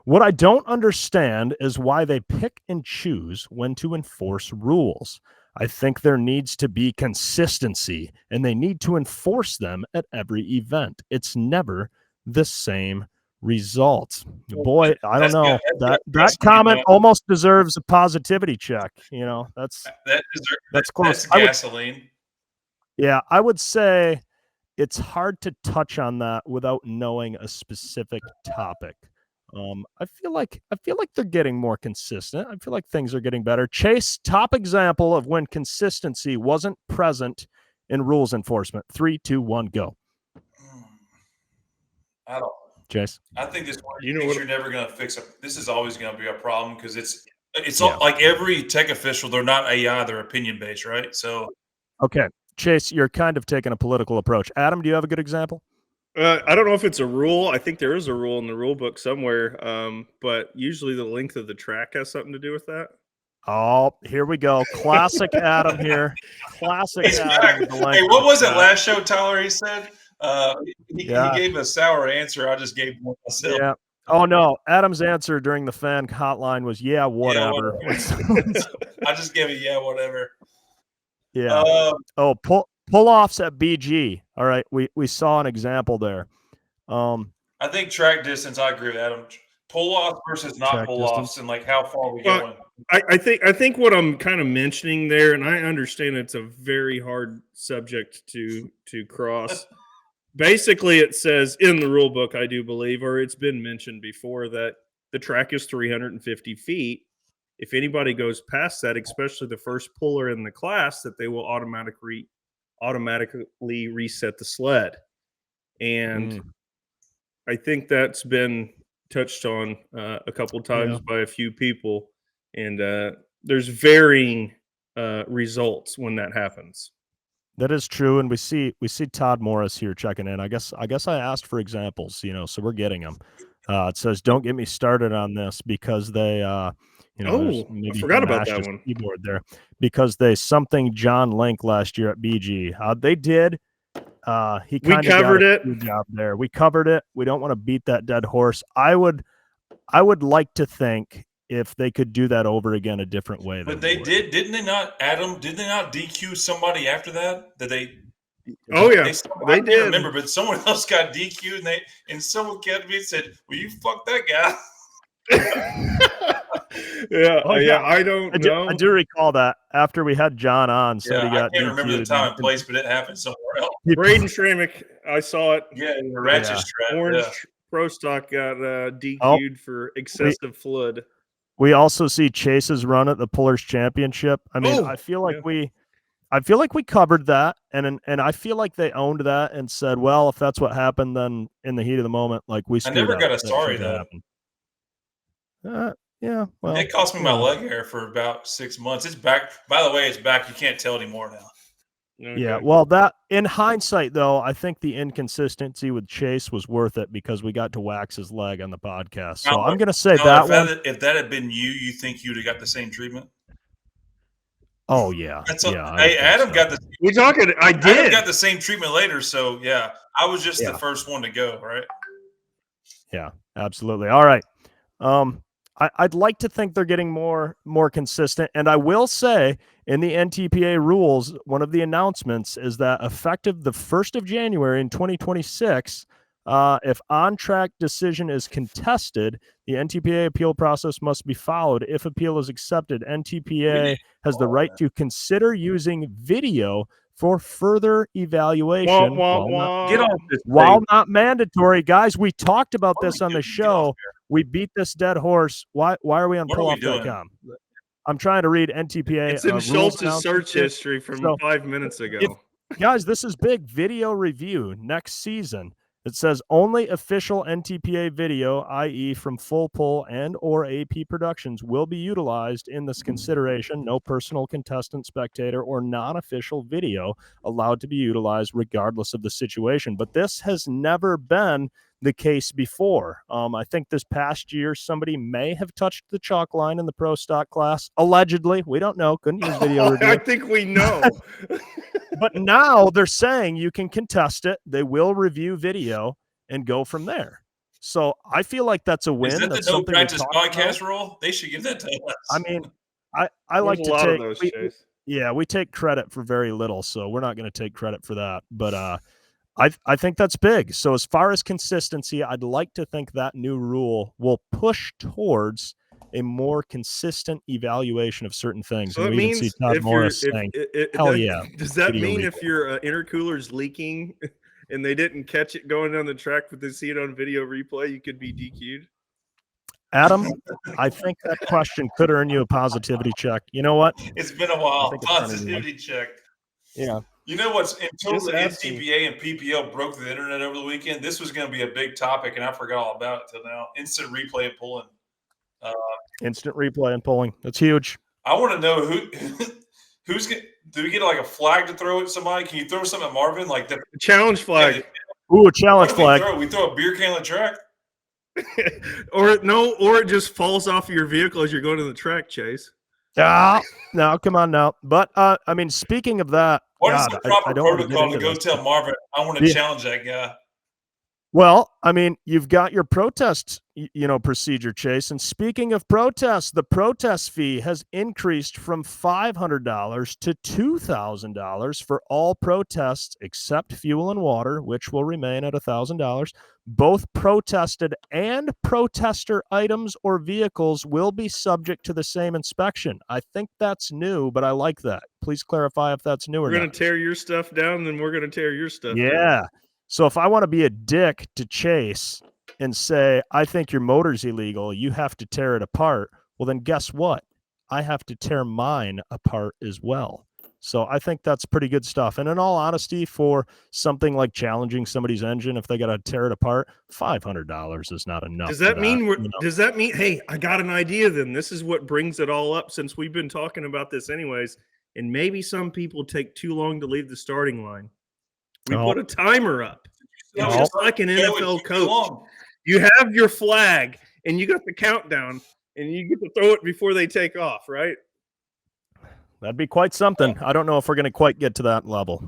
What I don't understand is why they pick and choose when to enforce rules. I think there needs to be consistency and they need to enforce them at every event. It's never the same result. Boy, I don't know. That comment almost deserves a positivity check. You know, that's close. That's gasoline. I would say it's hard to touch on that without knowing a specific topic. I feel like they're getting more consistent. I feel like things are getting better. Chase, top example of when consistency wasn't present in rules enforcement. 3, 2, 1, go. I don't. Chase, I think this one you're never going to fix it. This is always going to be a problem because it's all, like every tech official. They're not AI. They're opinion based, right? So okay, Chase, you're kind of taking a political approach. Adam, do you have a good example? I don't know if it's a rule. I think there is a rule in the rule book somewhere, but usually the length of the track has something to do with that. Oh, here we go. Classic Adam here. Classic Adam. Hey, what was it last show, Tyler? He said he gave a sour answer. I just gave one myself. Yeah. Oh, no. Adam's answer during the fan hotline was, yeah, whatever. I just gave it, yeah, whatever. Yeah. Pull-offs at BG. All right. We saw an example there. I think track distance, I agree with Adam. Pull-offs versus not pull-offs and like how far we going. I think what I'm kind of mentioning there, and I understand it's a very hard subject to cross. Basically, it says in the rule book, I do believe, or it's been mentioned before, that the track is 350 feet. If anybody goes past that, especially the first puller in the class, that they will automatically reset the sled. And I think that's been touched on a couple times by a few people. And there's varying results when that happens. That is true, and we see Todd Morris here checking in. I guess I asked for examples, so we're getting them. It says, "Don't get me started on this because they, maybe I forgot about that one. Keyboard there because they something John Link last year at BG. They did. We covered it. Good job there. We covered it. We don't want to beat that dead horse. I would like to think if they could do that over again a different way. But they did, didn't they not, Adam? Did they not DQ somebody after that? Did they? Oh yeah, they did. Remember, but someone else got DQ'd, and someone came to me and said, "Well, you fuck that guy." I don't know. I do recall that after we had John on. So he got I can't remember the time and place, but it happened somewhere else. Braden Shramick, I saw it. Yeah, the ratchet strap. Orange Pro Stock got DQ'd for excessive flood. We also see Chase's run at the Pullers Championship. I mean, I feel like we covered that, and I feel like they owned that and said, well, if that's what happened, then in the heat of the moment, like we. I never got a sorry though. Yeah, well, it cost me my leg hair for about 6 months. It's back. By the way, it's back. You can't tell anymore now. Okay. Yeah, well, that in hindsight, though, I think the inconsistency with Chase was worth it because we got to wax his leg on the podcast. So I'm going to say if that had been you think you'd have got the same treatment? Oh yeah, Hey, Adam got the. We're talking. I did. Adam got the same treatment later, so yeah, I was just the first one to go, right? Yeah, absolutely. All right. I'd like to think they're getting more consistent, and I will say in the NTPA rules, one of the announcements is that effective the 1st of January in 2026, if on-track decision is contested, the NTPA appeal process must be followed. If appeal is accepted, NTPA has the right to consider using video for further evaluation while not mandatory. Guys, we talked about this on the show. We beat this dead horse. Why are we on pulloff.com? I'm trying to read NTPA. It's in Schultz's search history from 5 minutes ago. Guys, this is big. Video review next season. It says only official NTPA video, i.e. from Full Pull and or AP Productions, will be utilized in this consideration. No personal contestant, spectator, or non-official video allowed to be utilized regardless of the situation. But this has never been the case before. I think this past year, somebody may have touched the chalk line in the pro stock class. Allegedly. We don't know. Couldn't use video review. I think we know. But now they're saying you can contest it. They will review video and go from there. So I feel like that's a win. Is that That's the no something we practice talked about. podcast rule? They should give that to us. I mean, I like There's to a lot take of those, we- Chase. yeah, we take credit for very little, so we're not going to take credit for that. But I think that's big. So as far as consistency, I'd like to think that new rule will push towards a more consistent evaluation of certain things. So and it we even means see Todd if Morris you're, saying, if, "Hell does, yeah, does that video mean replay." if your intercooler's leaking and they didn't catch it going down the track, but they see it on video replay, you could be DQ'd? Adam, I think that question could earn you a positivity check. You know what? It's been a while. think it's funny, man. Positivity check. Yeah. You know what's until Just the asking. NTPA and PPL broke the internet over the weekend, this was going to be a big topic, and I forgot all about it till now. Instant replay and pulling. Instant replay and polling. That's huge. I want to know who's get. Do we get like a flag to throw at somebody? Can you throw something at Marvin like the Challenge flag. Ooh, a what challenge do we flag. throw? We throw a beer can on the track. or it just falls off of your vehicle as you're going to the track, Chase. Ah, no, come on now. But I mean, speaking of that, What is God, the proper I don't wanna get protocol to into go this. tell Marvin I want to Yeah. challenge that guy? Well, I mean, you've got your protest, procedure, Chase. And speaking of protests, the protest fee has increased from $500 to $2,000 for all protests except fuel and water, which will remain at $1,000. Both protested and protester items or vehicles will be subject to the same inspection. I think that's new, but I like that. Please clarify if that's new or We're not. going to tear your stuff down, then we're going to tear your stuff down. Yeah. So if I want to be a dick to Chase and say, I think your motor's illegal, you have to tear it apart. Well, then guess what? I have to tear mine apart as well. So I think that's pretty good stuff. And in all honesty, for something like challenging somebody's engine, if they got to tear it apart, $500 is not enough. Does that for mean you know? does that mean, hey, I got an idea then? This is what brings it all up since we've been talking about this anyways. And maybe some people take too long to leave the starting line. We Oh. put a timer up. No, It's No. just like an No, it's NFL too coach. long. You have your flag and you got the countdown and you get to throw it before they take off, right? That'd be quite something. I don't know if we're going to quite get to that level,